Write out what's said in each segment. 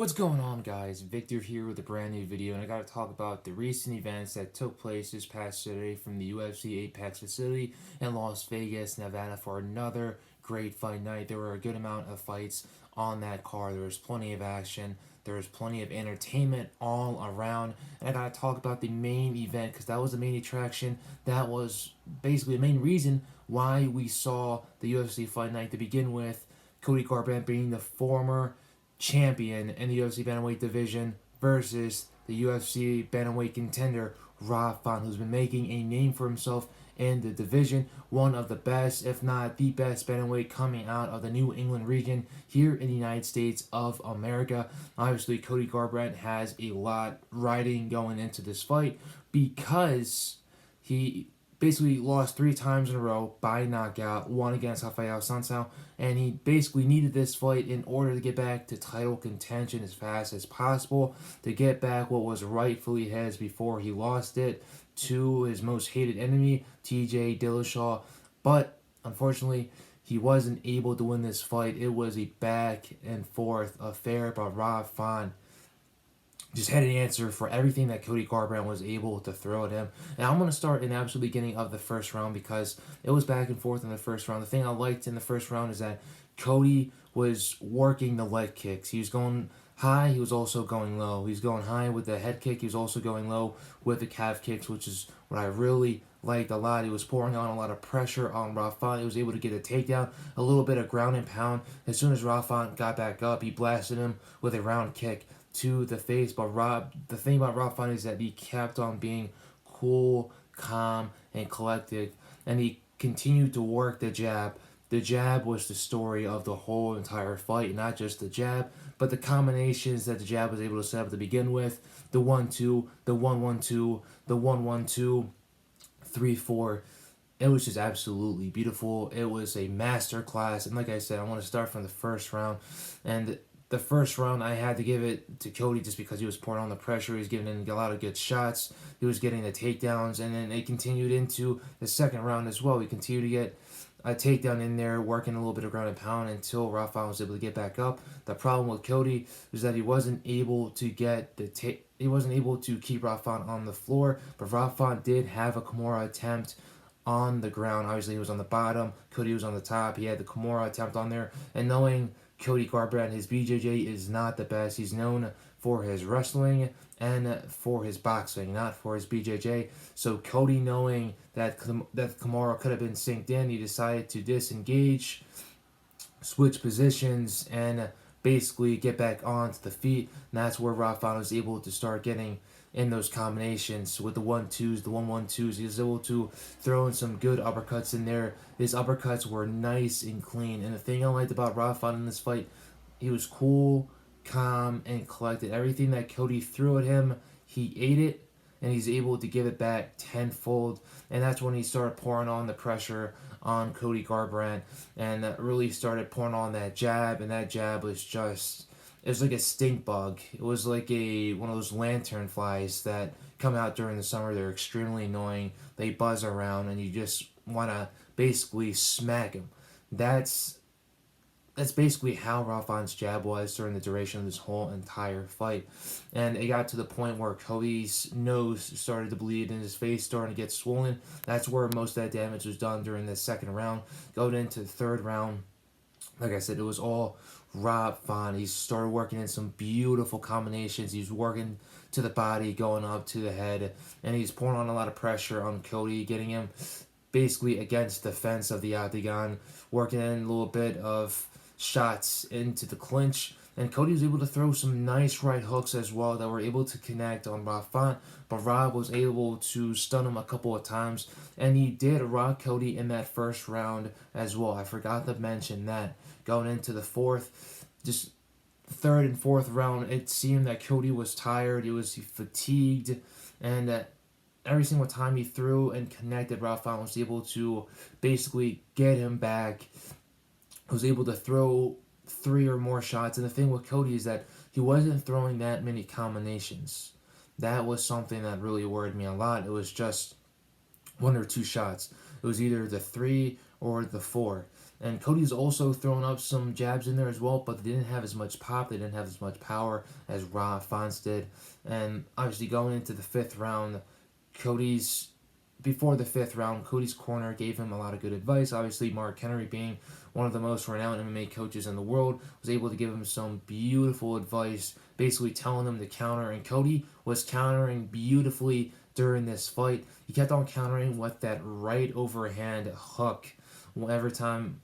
What's going on, guys? Victor here with a brand new video, and I got to talk about the recent events that took place this past Saturday from the UFC Apex facility in Las Vegas, Nevada for another great fight night. There were a good amount of fights on that card. There was plenty of action. There was plenty of entertainment all around, and I got to talk about the main event because that was the main attraction. That was basically the main reason why we saw the UFC fight night to begin with. Cody Garbrandt being the former champion in the UFC bantamweight division versus the UFC bantamweight contender Rob Font, who's been making a name for himself in the division. One of the best, if not the best, bantamweight coming out of the New England region here in the United States of America. Obviously, Cody Garbrandt has a lot riding going into this fight because he basically lost 3 times in a row by knockout, one against Rafael Sansao, and he basically needed this fight in order to get back to title contention as fast as possible, to get back what was rightfully his before he lost it to his most hated enemy, TJ Dillashaw. But unfortunately, he wasn't able to win this fight. It was a back and forth affair, but Rob Font just had an answer for everything that Cody Garbrandt was able to throw at him. And I'm going to start in the absolute beginning of the first round because it was back and forth in the first round. The thing I liked in the first round is that Cody was working the leg kicks. He was going high, he was also going low. He was going high with the head kick, he was also going low with the calf kicks, which is what I really liked a lot. He was pouring on a lot of pressure on Rob Font. He was able to get a takedown, a little bit of ground and pound. As soon as Rob Font got back up, he blasted him with a round kick to the face. But the thing about Rob Font is that he kept on being cool, calm, and collected, and he continued to work the jab. The jab was the story of the whole entire fight, not just the jab, but the combinations that the jab was able to set up to begin with. The 1-2, the 1-1-2, the 1-1-2, 3-4. It was just absolutely beautiful. It was a master class, and like I said, I want to start from the first round. And the first round, I had to give it to Cody just because he was pouring on the pressure. He was giving in a lot of good shots. He was getting the takedowns, and then it continued into the second round as well. We continued to get a takedown in there, working a little bit of ground and pound until Rafa was able to get back up. The problem with Cody was that he wasn't able to get he wasn't able to keep Rafa on the floor, but Rafa did have a Kimura attempt on the ground. Obviously, he was on the bottom. Cody was on the top. He had the Kimura attempt on there, and knowing Cody Garbrandt, his BJJ is not the best. He's known for his wrestling and for his boxing, not for his BJJ. So Cody, knowing that Kimura could have been synced in, he decided to disengage, switch positions, and basically get back onto the feet. And that's where Rafa was able to start getting in those combinations with the 1-2s, the 1-1-2s. He was able to throw in some good uppercuts in there. His uppercuts were nice and clean. And the thing I liked about Rafa in this fight, he was cool, calm, and collected. Everything that Cody threw at him, he ate it, and he's able to give it back tenfold. And that's when he started pouring on the pressure on Cody Garbrandt and really started pouring on that jab. And that jab was just, it was like a stink bug. It was like one of those lantern flies that come out during the summer. They're extremely annoying. They buzz around, and you just want to basically smack them. That's basically how Rafon's jab was during the duration of this whole entire fight. And it got to the point where Cody's nose started to bleed and his face started to get swollen. That's where most of that damage was done during the second round. Going into the third round, like I said, it was all Rob Font. He started working in some beautiful combinations. He was working to the body, going up to the head, and he's pouring on a lot of pressure on Cody, getting him basically against the fence of the octagon, working in a little bit of shots into the clinch. And Cody was able to throw some nice right hooks as well that were able to connect on Rob Font, but Rob was able to stun him a couple of times, and he did rock Cody in that first round as well. I forgot to mention that. Going into the fourth, just third and fourth round, it seemed that Cody was tired, he was fatigued, and every single time he threw and connected, Rob Font was able to basically get him back, was able to throw 3 or more shots. And the thing with Cody is that he wasn't throwing that many combinations. That was something that really worried me a lot. It was just 1 or 2 shots. It was either the 3 or the 4. And Cody's also thrown up some jabs in there as well, but they didn't have as much pop, they didn't have as much power as Rob Font did. And obviously going into the fifth round, Cody's before the fifth round, Cody's corner gave him a lot of good advice. Obviously, Mark Henry, being one of the most renowned MMA coaches in the world, was able to give him some beautiful advice, basically telling him to counter. And Cody was countering beautifully during this fight. He kept on countering with that right overhand hook. Every time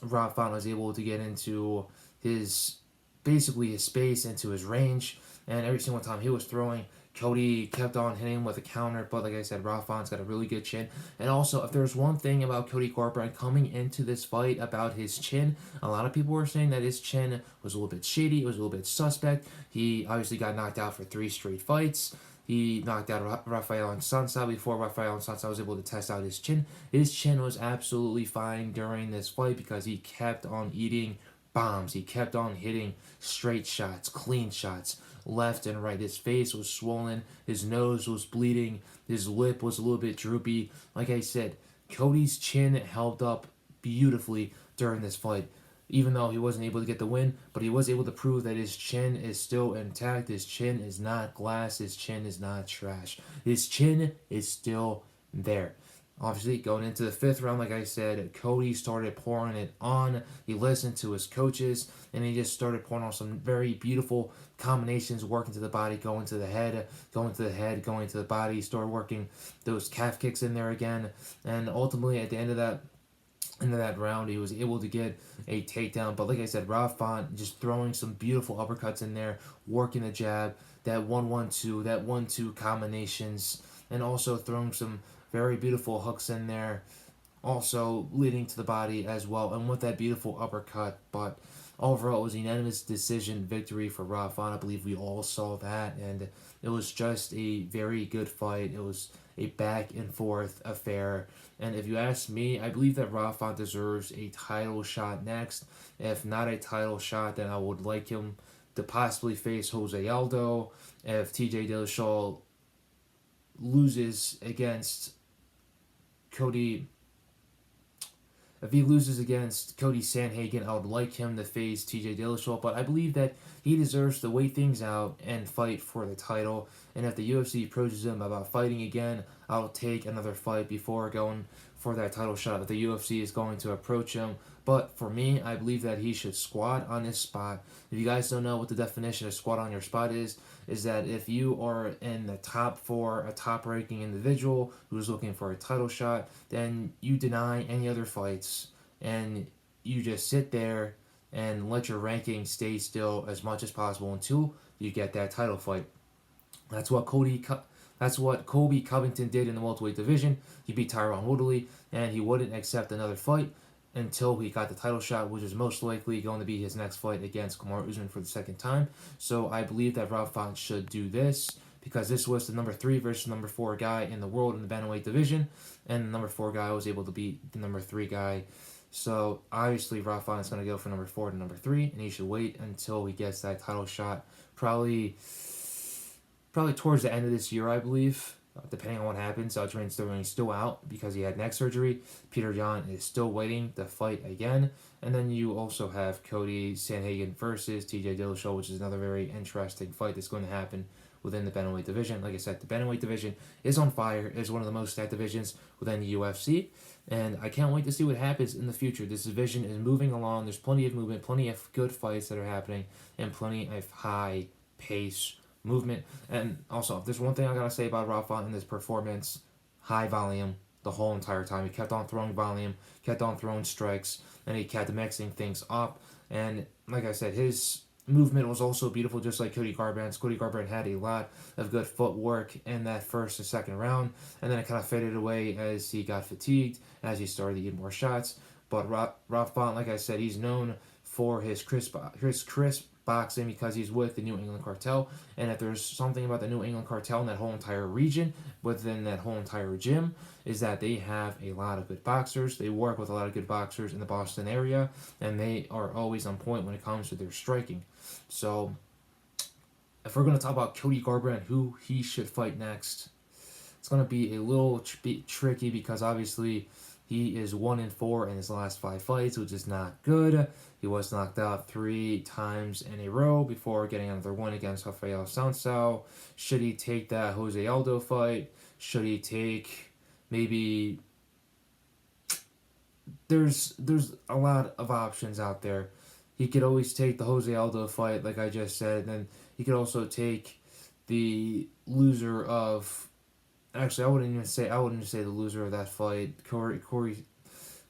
Rob Font was able to get into his basically his space, into his range, and every single time he was throwing, Cody kept on hitting him with a counter. But like I said, Rob Font's got a really good chin. And also, if there's one thing about Cody Garbrandt coming into this fight about his chin, a lot of people were saying that his chin was a little bit shady, it was a little bit suspect. He obviously got knocked out for 3 straight fights. He knocked out Rafael Sansa before Rafael Sansa was able to test out his chin. His chin was absolutely fine during this fight because he kept on eating bombs. He kept on hitting straight shots, clean shots, left and right. His face was swollen, his nose was bleeding, his lip was a little bit droopy. Like I said, Cody's chin held up beautifully during this fight. Even though he wasn't able to get the win, but he was able to prove that his chin is still intact. His chin is not glass. His chin is not trash. His chin is still there. Obviously, going into the fifth round, like I said, Cody started pouring it on. He listened to his coaches, and he just started pouring on some very beautiful combinations, working to the body, going to the head, going to the head, going to the body. He started working those calf kicks in there again, and ultimately, at the end of that round, he was able to get a takedown. But like I said, Rob Font just throwing some beautiful uppercuts in there, working the jab, that 1-1-2, that 1-2 combinations, and also throwing some very beautiful hooks in there, also leading to the body as well, and with that beautiful uppercut. But overall, it was a unanimous decision victory for Rob Font. I believe we all saw that, and it was just a very good fight. It was a back and forth affair. And if you ask me, I believe that Rob Font deserves a title shot next. If not a title shot, then I would like him to possibly face Jose Aldo. If TJ Dillashaw loses against Cody, if he loses against Cody Sandhagen, I would like him to face TJ Dillashaw, but I believe that he deserves to wait things out and fight for the title. And if the UFC approaches him about fighting again, I'll take another fight before going for that title shot if the UFC is going to approach him. But for me, I believe that he should squat on his spot. If you guys don't know what the definition of squat on your spot is that if you are in the top 4, a top ranking individual who's looking for a title shot, then you deny any other fights and you just sit there and let your ranking stay still as much as possible until you get that title fight. That's what Colby Covington did in the welterweight division. He beat Tyron Woodley, and he wouldn't accept another fight until he got the title shot, which is most likely going to be his next fight against Kamaru Usman for the second time. So I believe that Rob Font should do this, because this was the number 3 versus number 4 guy in the world in the bantamweight division, and the number 4 guy was able to beat the number 3 guy. So obviously Rob Font is going to go from number 4 to number 3, and he should wait until he gets that title shot, probably towards the end of this year, I believe, depending on what happens. Aljamain Sterling is still out because he had neck surgery. Peter Yan is still waiting to fight again. And then you also have Cody Sandhagen versus TJ Dillashaw, which is another very interesting fight that's going to happen within the bantamweight division. Like I said, the bantamweight division is on fire. It is one of the most stacked divisions within the UFC. And I can't wait to see what happens in the future. This division is moving along. There's plenty of movement, plenty of good fights that are happening, and plenty of high pace movement. And also, if there's one thing I gotta say about Rob Font in this performance, high volume the whole entire time. He kept on throwing volume, kept on throwing strikes, and he kept mixing things up. And like I said, his movement was also beautiful, just like Cody Garbrandt's. Cody Garbrandt had a lot of good footwork in that first and second round, and then it kind of faded away as he got fatigued, as he started to get more shots. But Rob Font, like I said, he's known for his crisp boxing because he's with the New England Cartel. And if there's something about the New England Cartel and that whole entire region, within that whole entire gym, is that they have a lot of good boxers. They work with a lot of good boxers in the Boston area, and they are always on point when it comes to their striking. So if we're going to talk about Cody Garbrandt, who he should fight next, it's going to be a little tricky because obviously He is 1-4 in his last 5 fights, which is not good. He was knocked out 3 times in a row before getting another one against Rafael Sansao. Should he take that Jose Aldo fight? Should he take maybe? There's a lot of options out there. He could always take the Jose Aldo fight, like I just said, and then he could also take the loser of. Actually, I wouldn't say the loser of that fight. Corey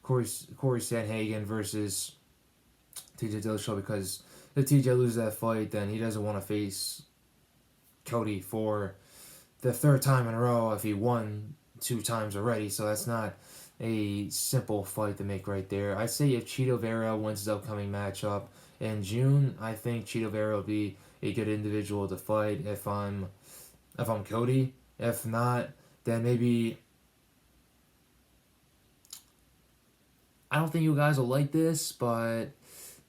Sandhagen versus TJ Dillashaw, because if TJ loses that fight, then he doesn't want to face Cody for the third time in a row if he won 2 times already. So that's not a simple fight to make right there. I say if Chito Vera wins his upcoming matchup in June, I think Chito Vera will be a good individual to fight if I'm Cody. If not, then maybe I don't think you guys will like this, but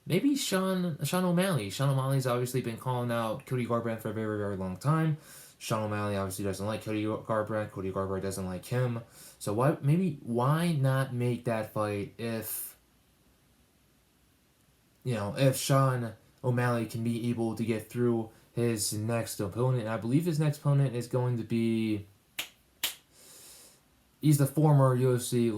maybe Sean O'Malley. Sean O'Malley's obviously been calling out Cody Garbrandt for a very, very long time. Sean O'Malley obviously doesn't like Cody Garbrandt. Cody Garbrandt doesn't like him. So why not make that fight if Sean O'Malley can be able to get through his next opponent. And I believe his next opponent is going to be he's the former UFC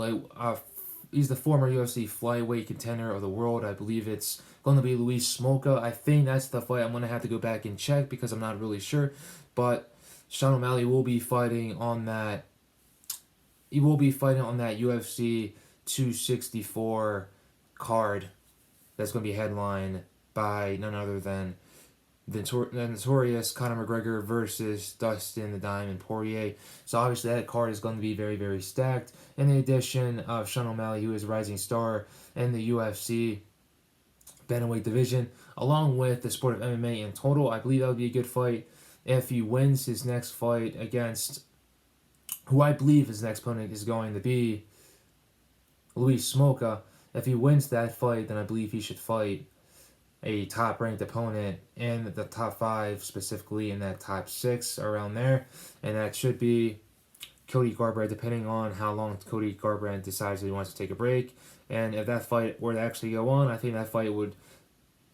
flyweight contender of the world. I believe it's going to be Luis Smolka. I think that's the fight. I'm going to have to go back and check because I'm not really sure. But Sean O'Malley will be fighting on that. He will be fighting on that UFC 264 card that's going to be headlined by none other than the notorious Conor McGregor versus Dustin the Diamond Poirier. So obviously that card is going to be very, very stacked. In addition of Sean O'Malley, who is a rising star in the UFC bantamweight division, along with the sport of MMA in total, I believe that would be a good fight if he wins his next fight against who I believe his next opponent is going to be Luis Smolka. If he wins that fight, then I believe he should fight a top-ranked opponent in the top 5, specifically in that top 6, around there. And that should be Cody Garbrandt, depending on how long Cody Garbrandt decides that he wants to take a break. And if that fight were to actually go on, I think that fight would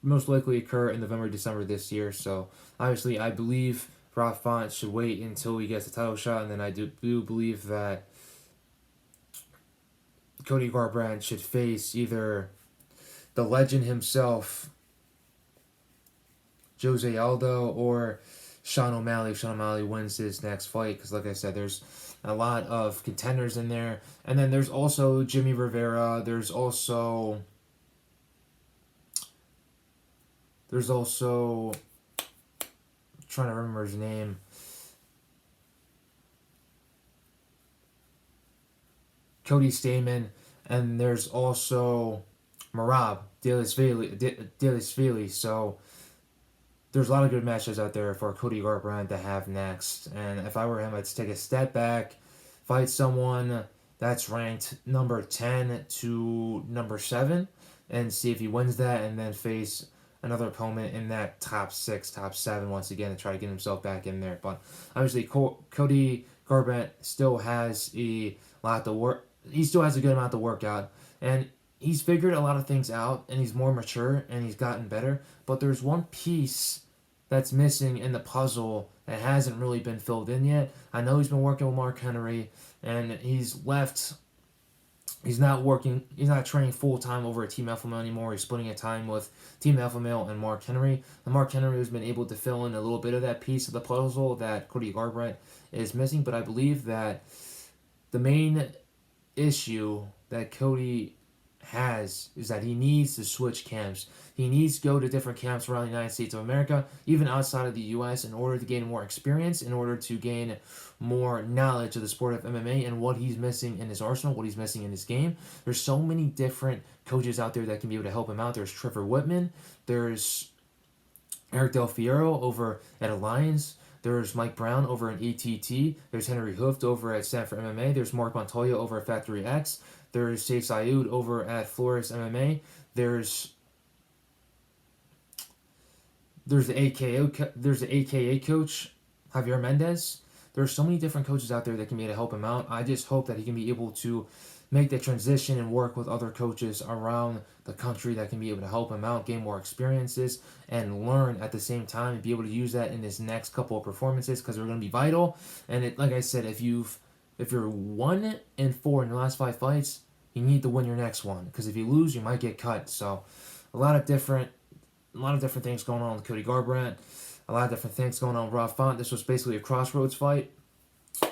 most likely occur in November, December this year. So obviously I believe Rob Font should wait until he gets the title shot, and then I do believe that Cody Garbrandt should face either the legend himself, Jose Aldo, or Sean O'Malley if Sean O'Malley wins his next fight, because like I said, there's a lot of contenders in there. And then there's also Jimmy Rivera. There's also trying to remember his name. Cody Stamen, and there's also Merab Dvalishvili. So there's a lot of good matches out there for Cody Garbrandt to have next. And if I were him, I'd take a step back, fight someone that's ranked number 10 to number 7, and see if he wins that, and then face another opponent in that top 6, top 7 once again to try to get himself back in there. But obviously, Cody Garbrandt still has a lot to work. He still has a good amount to work out, and he's figured a lot of things out, and he's more mature, and he's gotten better. But there's one piece that's missing in the puzzle that hasn't really been filled in yet. I know he's been working with Mark Henry, and he's not training full-time over at Team Alpha Male anymore. He's splitting his time with Team Alpha Male and Mark Henry. And Mark Henry has been able to fill in a little bit of that piece of the puzzle that Cody Garbrandt is missing. But I believe that the main issue that Cody has is that he needs to switch camps. He needs to go to different camps around the United States of America, even outside of the U.S., in order to gain more experience, in order to gain more knowledge of the sport of MMA and what he's missing in his arsenal, what he's missing in his game. There's so many different coaches out there that can be able to help him out. There's Trevor Whitman. There's Eric Del Fiero over at Alliance. There's Mike Brown over at ATT. There's Henry Hooft over at Stanford MMA. There's Mark Montoya over at Factory X. There's Saif Sayoud over at Flores MMA. There's the AKA coach, Javier Mendez. There's so many different coaches out there that can be able to help him out. I just hope that he can be able to make the transition and work with other coaches around the country that can be able to help him out, gain more experiences, and learn at the same time, and be able to use that in his next couple of performances, because they're going to be vital. And like I said, if you're 1-4 in your last 5 fights, you need to win your next one, because if you lose, you might get cut. So a lot of different things going on with Cody Garbrandt, a lot of different things going on with Rob Font. This was basically a crossroads fight,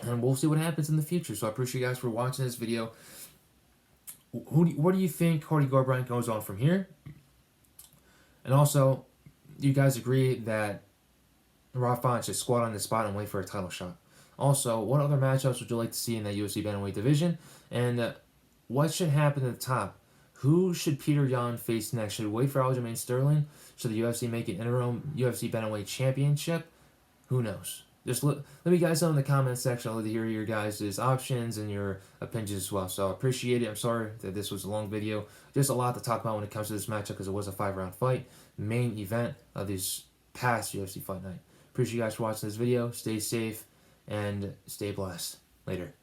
and we'll see what happens in the future. So I appreciate you guys for watching this video. What do you think Cody Garbrandt goes on from here? And also, do you guys agree that Rob Font should squat on the spot and wait for a title shot? Also, what other matchups would you like to see in that UFC bantamweight division? And what should happen at the top? Who should Peter Yan face next? Should we wait for Aljamain Sterling? Should the UFC make an interim UFC bantamweight championship? Who knows? Just let me guys know in the comment section. I'd love to hear your guys' options and your opinions as well. So I appreciate it. I'm sorry that this was a long video. Just a lot to talk about when it comes to this matchup, because it was a 5-round fight. Main event of this past UFC Fight Night. Appreciate you guys for watching this video. Stay safe and stay blessed. Later.